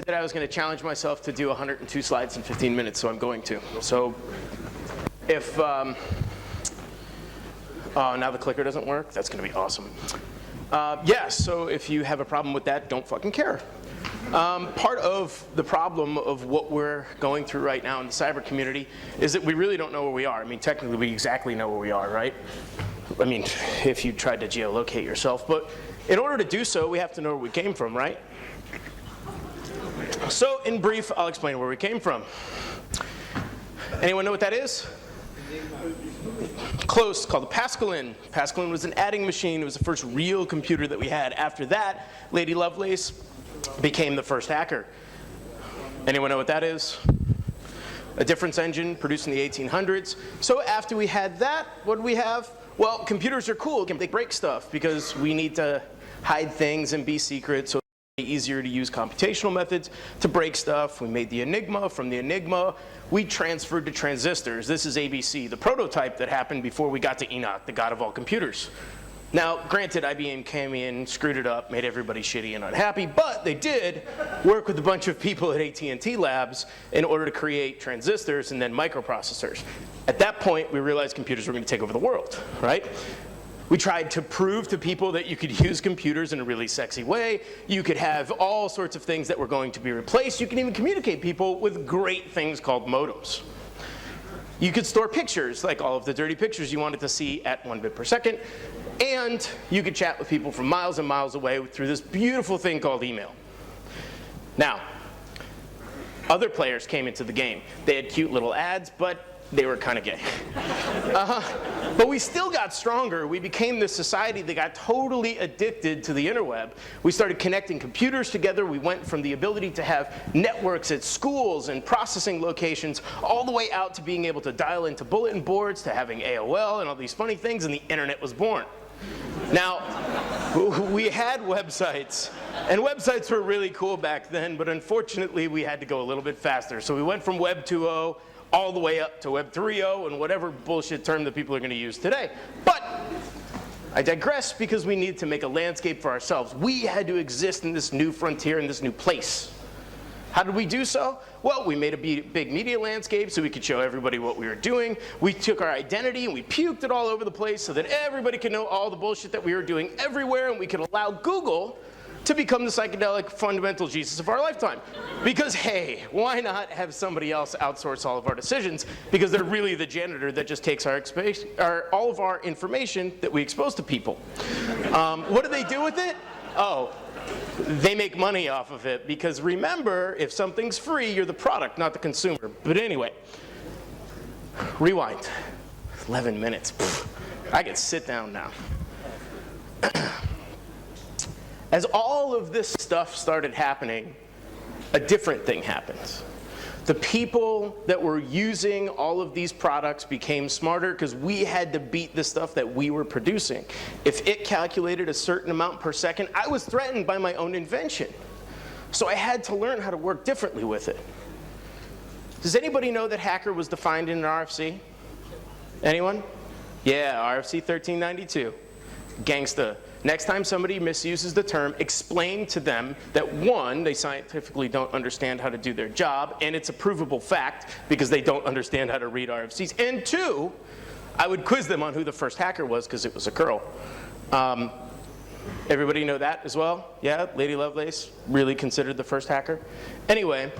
that I was going to challenge myself to do 102 slides in 15 minutes, so I'm going to. So if, oh, now the clicker doesn't work? That's going to be awesome. Yeah, so if you have a problem with that, don't fucking care. Part of the problem of what we're going through right now in the cyber community is that we really don't know where we are. I mean, technically, we exactly know where we are, right? I mean, if you tried to geolocate yourself. But in order to do so, we have to know where we came from, right? So in brief, I'll explain where we came from. Anyone know what that is? Close, called the Pascaline. Pascaline was an adding machine. It was the first real computer that we had. After that, Lady Lovelace became the first hacker. Anyone know what that is? A difference engine produced in the 1800s. So after we had that, what did we have? Well, computers are cool. They break stuff because we need to hide things and be secret. So it's easier to use computational methods to break stuff. We made the Enigma. From the Enigma, we transferred to transistors. This is ABC, the prototype that happened before we got to Enoch, the god of all computers. Now, granted, IBM came in, screwed it up, made everybody shitty and unhappy, but they did work with a bunch of people at AT&T Labs in order to create transistors and then microprocessors. At that point, we realized computers were going to take over the world, right? We tried to prove to people that you could use computers in a really sexy way. You could have all sorts of things that were going to be replaced. You can even communicate people with great things called modems. You could store pictures, like all of the dirty pictures you wanted to see at 1 bit per second. And you could chat with people from miles and miles away through this beautiful thing called email. Now, other players came into the game. They had cute little ads, but they were kind of gay. But we still got stronger. We became this society that got totally addicted to the interweb. We started connecting computers together. We went from the ability to have networks at schools and processing locations all the way out to being able to dial into bulletin boards, to having AOL and all these funny things, and the internet was born. Now, we had websites, and websites were really cool back then, but unfortunately we had to go a little bit faster. So we went from Web 2.0 all the way up to Web 3.0 and whatever bullshit term that people are going to use today. But I digress because we needed to make a landscape for ourselves. We had to exist in this new frontier, in this new place. How did we do so? Well, we made a big media landscape so we could show everybody what we were doing. We took our identity and we puked it all over the place so that everybody could know all the bullshit that we were doing everywhere, and we could allow Google to become the psychedelic fundamental Jesus of our lifetime. Because hey, why not have somebody else outsource all of our decisions? Because they're really the janitor that just takes all of our information that we expose to people. What do they do with it? Oh, they make money off of it. Because remember, if something's free, you're the product, not the consumer. But anyway, rewind. 11 minutes. Pfft. I can sit down now. As all of this stuff started happening, a different thing happens. The people that were using all of these products became smarter because we had to beat the stuff that we were producing. If it calculated a certain amount per second, I was threatened by my own invention. So I had to learn how to work differently with it. Does anybody know that hacker was defined in an RFC? Anyone? Yeah, RFC 1392. Gangsta. Next time somebody misuses the term, explain to them that one, they scientifically don't understand how to do their job, and it's a provable fact because they don't understand how to read RFCs. And two, I would quiz them on who the first hacker was because it was a girl. Everybody know that as well? Yeah, Lady Lovelace, really considered the first hacker. Anyway,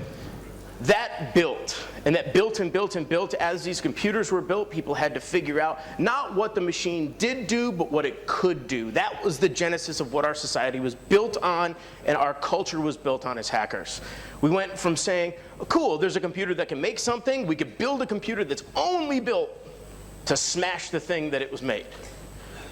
that built, and that built and built and built. As these computers were built, people had to figure out not what the machine did do, but what it could do. That was the genesis of what our society was built on and our culture was built on as hackers. We went from saying, oh, cool, there's a computer that can make something. We could build a computer that's only built to smash the thing that it was made.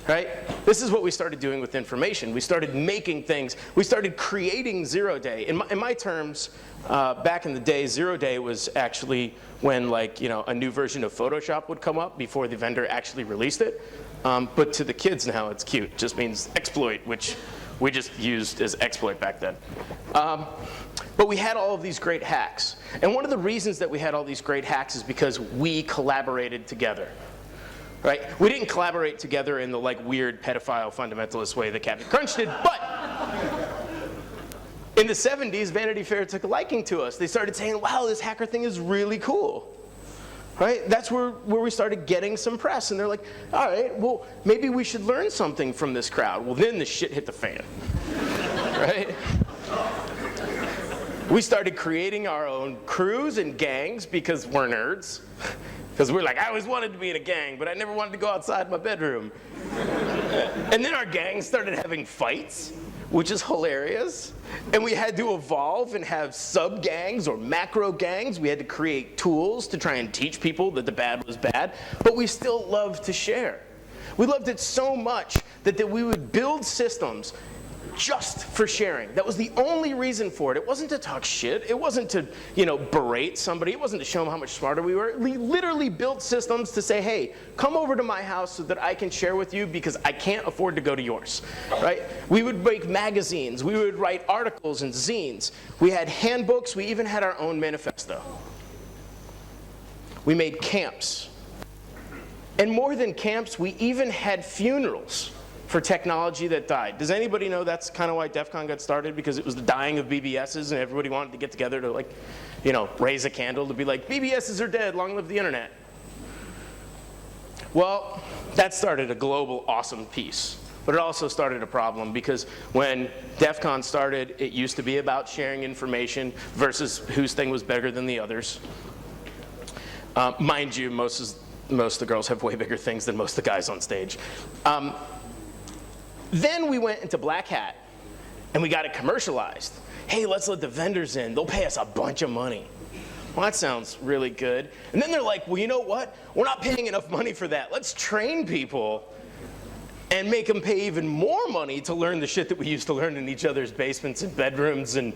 Right? This is what we started doing with information. We started making things. We started creating zero day. In my terms, back in the day, zero day was actually when, like, you know, a new version of Photoshop would come up before the vendor actually released it. But to the kids now, it's cute. It just means exploit, which we just used as exploit back then. But we had all of these great hacks. And one of the reasons that we had all these great hacks is because we collaborated together. Right? We didn't collaborate together in the like weird pedophile fundamentalist way that Captain Crunch did, but In the 70s, Vanity Fair took a liking to us. They started saying, wow, this hacker thing is really cool. Right? That's where we started getting some press. And they're like, all right, well, maybe we should learn something from this crowd. Well, then the shit hit the fan. Right? We started creating our own crews and gangs because we're nerds. Because we're like, I always wanted to be in a gang, but I never wanted to go outside my bedroom. And then our gangs started having fights, which is hilarious. And we had to evolve and have sub-gangs or macro gangs. We had to create tools to try and teach people that the bad was bad. But we still loved to share. We loved it so much that we would build systems just for sharing. That was the only reason for it. It wasn't to talk shit. It wasn't to, berate somebody. It wasn't to show them how much smarter we were. We literally built systems to say, hey, come over to my house so that I can share with you because I can't afford to go to yours, right? We would make magazines. We would write articles and zines. We had handbooks. We even had our own manifesto. We made camps. And more than camps, we even had funerals for technology that died. Does anybody know that's kind of why DEF CON got started? Because it was the dying of BBSs and everybody wanted to get together to raise a candle to be like, BBSs are dead, long live the internet. Well, that started a global awesome piece. But it also started a problem because when DEF CON started, it used to be about sharing information versus whose thing was bigger than the others. Mind you, most of the girls have way bigger things than most of the guys on stage. Then we went into Black Hat, and we got it commercialized. Hey, let's let the vendors in. They'll pay us a bunch of money. Well, that sounds really good. And then they're like, well, you know what? We're not paying enough money for that. Let's train people and make them pay even more money to learn the shit that we used to learn in each other's basements and bedrooms and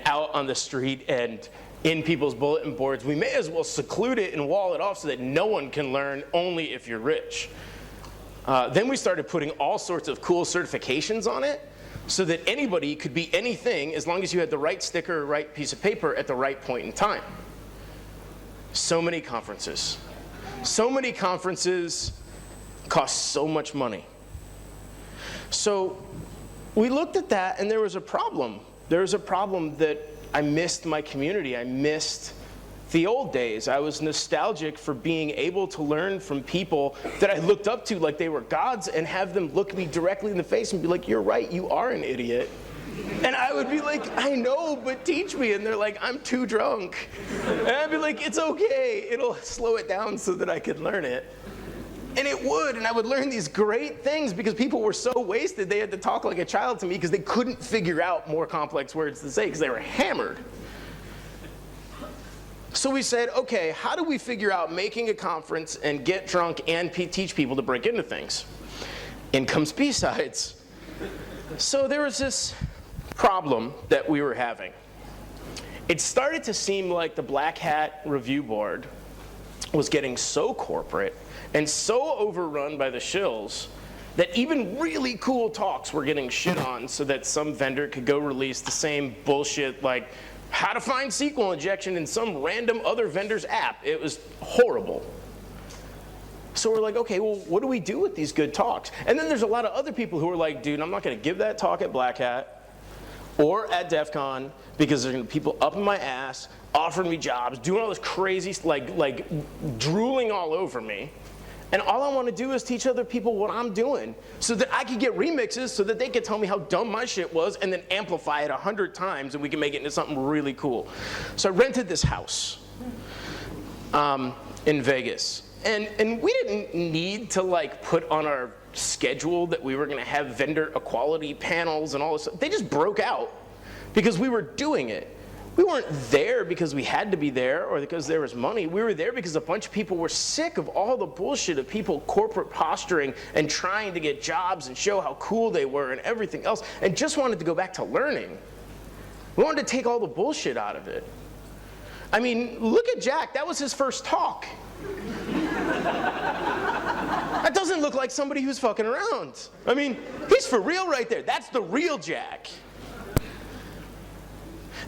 out on the street and in people's bulletin boards. We may as well seclude it and wall it off so that no one can learn, only if you're rich. Then we started putting all sorts of cool certifications on it so that anybody could be anything as long as you had the right sticker or right piece of paper at the right point in time. So many conferences. So many conferences cost so much money. So we looked at that and there was a problem. There was a problem that I missed my community. I missed the old days. I was nostalgic for being able to learn from people that I looked up to like they were gods and have them look me directly in the face and be like, you're right, you are an idiot. And I would be like, I know, but teach me. And they're like, I'm too drunk. And I'd be like, it's okay. It'll slow it down so that I could learn it. And it would, and I would learn these great things because people were so wasted they had to talk like a child to me because they couldn't figure out more complex words to say because they were hammered. So we said, okay, how do we figure out making a conference and get drunk and teach people to break into things? In comes BSides. So there was this problem that we were having. It started to seem like the Black Hat Review Board was getting so corporate and so overrun by the shills that even really cool talks were getting shit on so that some vendor could go release the same bullshit like how to find SQL injection in some random other vendor's app. It was horrible. So we're like, okay, well, what do we do with these good talks? And then there's a lot of other people who are like, dude, I'm not going to give that talk at Black Hat or at DEF CON because there's going to be people up in my ass, offering me jobs, doing all this crazy, like drooling all over me. And all I want to do is teach other people what I'm doing so that I can get remixes so that they can tell me how dumb my shit was and then amplify it 100 times and we can make it into something really cool. So I rented this house in Vegas. And we didn't need to put on our schedule that we were going to have vendor equality panels and all this stuff. They just broke out because we were doing it. We weren't there because we had to be there or because there was money. We were there because a bunch of people were sick of all the bullshit of people corporate posturing and trying to get jobs and show how cool they were and everything else and just wanted to go back to learning. We wanted to take all the bullshit out of it. I mean, look at Jack. That was his first talk. That doesn't look like somebody who's fucking around. I mean, he's for real right there. That's the real Jack.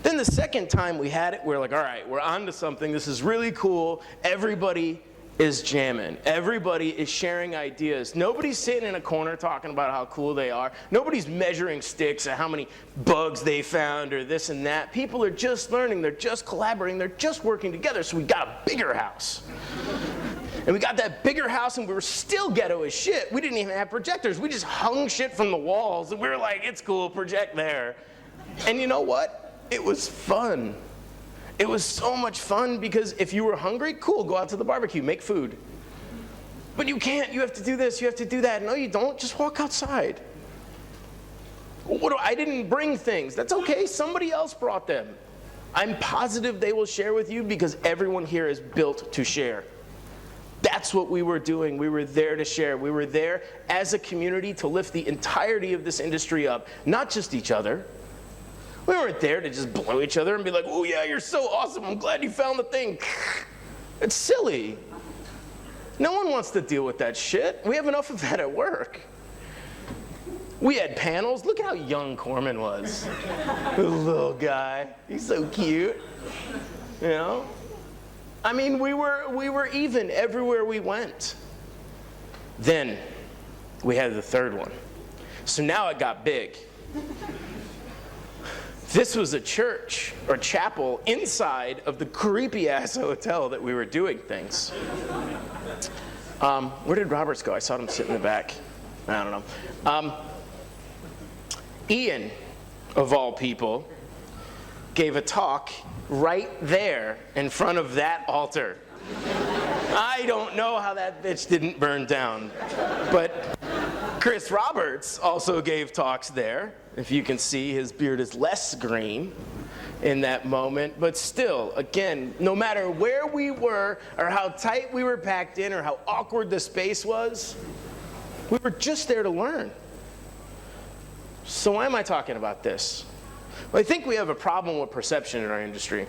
Then the second time we had it, we're like, all right, we're on to something. This is really cool. Everybody is jamming. Everybody is sharing ideas. Nobody's sitting in a corner talking about how cool they are. Nobody's measuring sticks at how many bugs they found or this and that. People are just learning. They're just collaborating. They're just working together. So we got a bigger house. And we got that bigger house, and we were still ghetto as shit. We didn't even have projectors. We just hung shit from the walls, and we were like, it's cool, project there. And you know what? It was fun. It was so much fun because if you were hungry, cool, go out to the barbecue, make food. But you can't, you have to do this, you have to do that. No, you don't, just walk outside. I didn't bring things. That's okay, somebody else brought them. I'm positive they will share with you because everyone here is built to share. That's what we were doing. We were there to share. We were there as a community to lift the entirety of this industry up, not just each other. We weren't there to just blow each other and be like, oh yeah, you're so awesome, I'm glad you found the thing. It's silly. No one wants to deal with that shit. We have enough of that at work. We had panels. Look at how young Corman was. The little guy. He's so cute. You know? I mean, we were even everywhere we went. Then we had the third one. So now it got big. This was a church or chapel inside of the creepy-ass hotel that we were doing things. Where did Roberts go? I saw him sit in the back. I don't know. Ian, of all people, gave a talk right there in front of that altar. I don't know how that bitch didn't burn down. But Chris Roberts also gave talks there. If you can see, his beard is less green in that moment. But still, again, no matter where we were or how tight we were packed in or how awkward the space was, we were just there to learn. So why am I talking about this? Well, I think we have a problem with perception in our industry.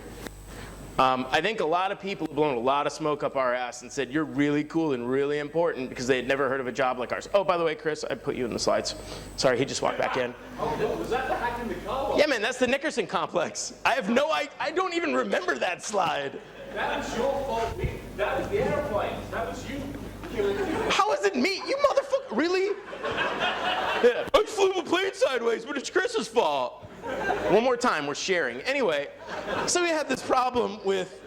I think a lot of people have blown a lot of smoke up our ass and said, you're really cool and really important because they had never heard of a job like ours. Oh, by the way, Chris, I put you in the slides. Sorry, he just walked back in. Oh, was that the hack in the car? Yeah, man, that's the Nickerson complex. I don't even remember that slide. That was your fault. That was the airplane. That was you. How is it me? You motherfucker, really? Yeah, I flew a plane sideways, but it's Chris's fault. One more time, we're sharing. Anyway, so we had this problem with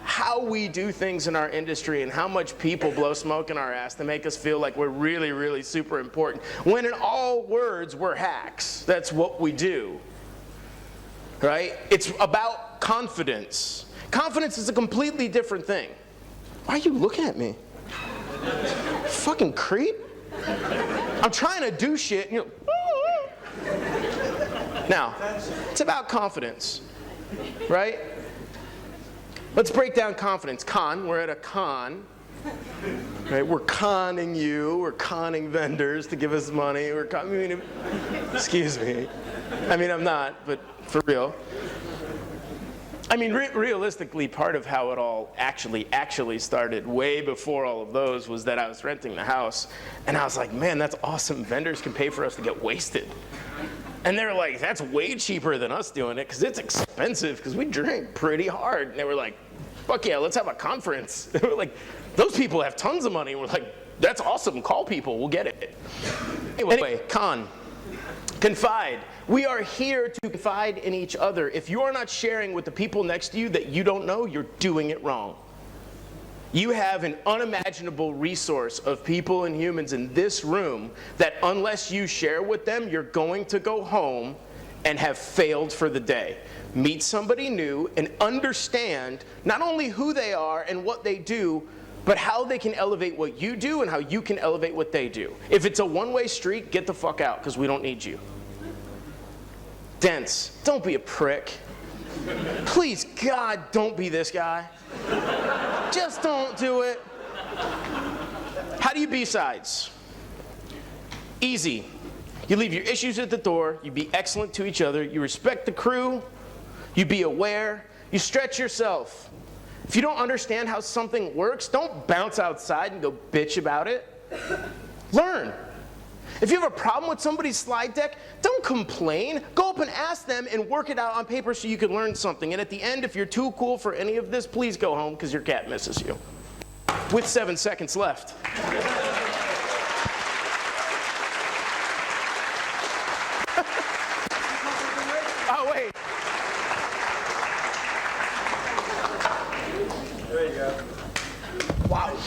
how we do things in our industry and how much people blow smoke in our ass to make us feel like we're really, really super important. When in all words, we're hacks. That's what we do. Right? It's about confidence. Confidence is a completely different thing. Why are you looking at me? Fucking creep. I'm trying to do shit and you're like, now, it's about confidence, right? Let's break down confidence. Con, we're at a con, right? We're conning you, we're conning vendors to give us money. Excuse me. I mean, I'm not, but for real. I mean, realistically, part of how it all actually started way before all of those was that I was renting the house, and I was like, man, that's awesome. Vendors can pay for us to get wasted. And they were like, that's way cheaper than us doing it because it's expensive because we drink pretty hard. And they were like, fuck yeah, let's have a conference. They were like, those people have tons of money. And we're like, that's awesome, call people, we'll get it. Anyway, confide. We are here to confide in each other. If you are not sharing with the people next to you that you don't know, you're doing it wrong. You have an unimaginable resource of people and humans in this room that unless you share with them, you're going to go home and have failed for the day. Meet somebody new and understand not only who they are and what they do, but how they can elevate what you do and how you can elevate what they do. If it's a one-way street, get the fuck out because we don't need you. Dense, don't be a prick. Please, God, don't be this guy. Just don't do it. How do you BSides? Easy. You leave your issues at the door, you be excellent to each other, you respect the crew, you be aware, you stretch yourself. If you don't understand how something works, don't bounce outside and go bitch about it. Learn. If you have a problem with somebody's slide deck, don't complain. Go up and ask them and work it out on paper so you can learn something. And at the end, if you're too cool for any of this, please go home because your cat misses you. with 7 seconds left. Oh, wait. There you go. Wow.